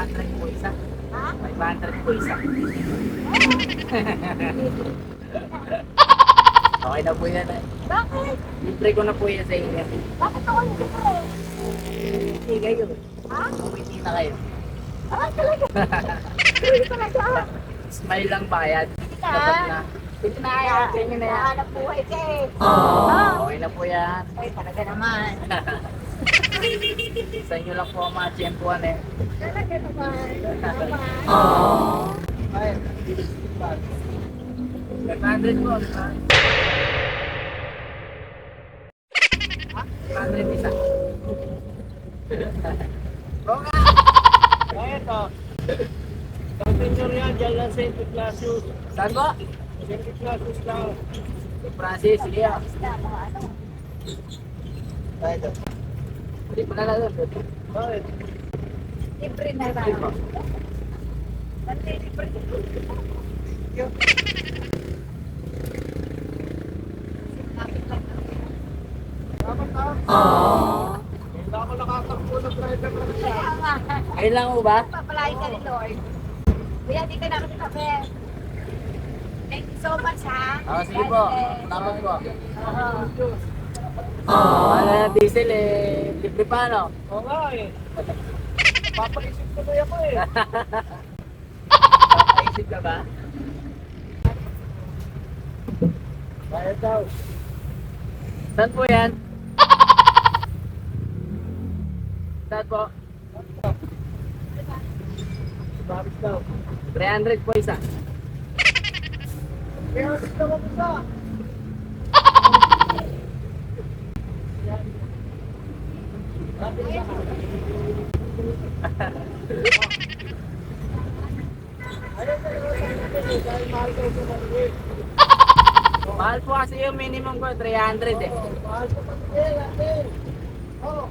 500 po isa. Ha? 500 po isa. Okay na po yan eh. Bakit? Libre ko na po yan sa inyo. Bakit ako hindi ko? Hindi kayo. Ha? Kumiti na kayo. Ah, talaga? Hindi talaga. Smile lang bayad. Na. Dapat na. Sige na kaya. Ganyan na yan. Nahanap buhay ka eh. Okay na po yan. Ay, talaga naman. Sa inyo lang po ang mga tiyempuan eh. Talaga naman. Naman. Ay, 500 po. 500 isa. Kaya ito. Passenger yan, dyan lang sa St. Ignatius. Saan po? St. Ignatius lang. Francis, sige ah. Basta mga ano. Ito. Hindi pa na lang. Bakit? Libre na ba? Sige po. Libre. Dapat na. Hindi ako nakatakbo ng driver lang siya. Kaya nga. Ayun lang po ba? Papalain ka ni Lord. Kuya, di ka na kasi kape. Thank you so much, ha? Sige po. God bless. Salamat po. Oo. Wala na diesel eh. Libre pa no? Oo nga eh. Papaisip ko na ako eh. Naisip ka ba? Kaya daw. Saan po yan? Saan po? Bakit daw? 300 po isa. Kaya gusto ko isa. Ayun na yun. Dahil mahal daw sa maliit. Mahal po kasi yung minimum ko, 300 eh. Mahal sa maliit. Ate. Oh.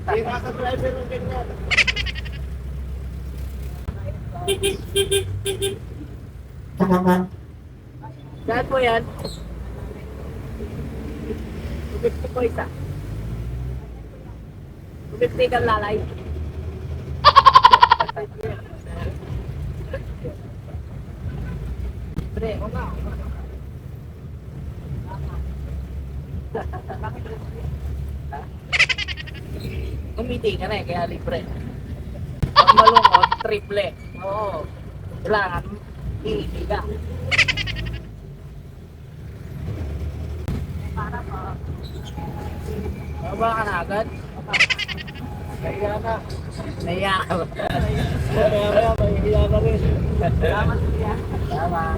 Hindi ka driver ng ganyan. Saan po yan? 250 po isa. 250 kang lalay. Pre, o nga. Ha? Kumiti ka na eh, kaya libre. Pag malungkot, triple. Oo. Kailangan, hindi ka. Para po. Baba ka na agad? Kaya ka. Naiya ka ba? Kaya mahihiya na rin. Salamat kuya. Salamat.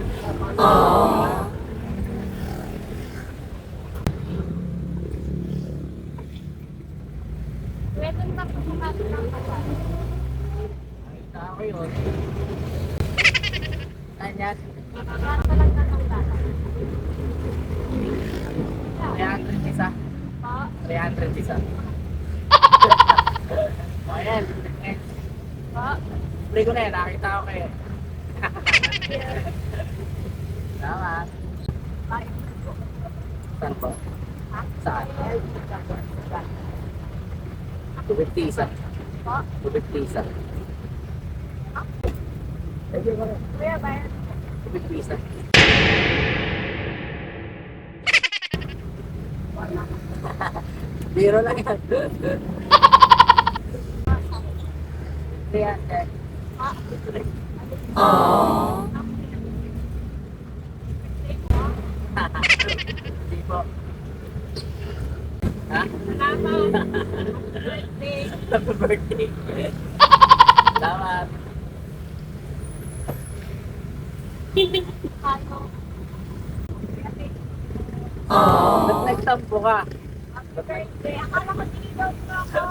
Pwede naman po pumasok ng kasal. Nakita ko yun. Kanya, Para ka lang ng bata. 300 isa. Po. 300 isa. Ayan. Po. Pre ko na yan, nakita ko kayo. Salamat. Bye. Saan po? Ha? Saan? 250 isa. Po. 250 isa. Kuya, bye. 250 isa. Biro lang yan. 300. Ha? Hindi po. Ha? Salamat. Birthday. Happy birthday. Salamat. Ano? Ba't nagtampo ka? Happy birthday. Akala ko sinigaw mo ako.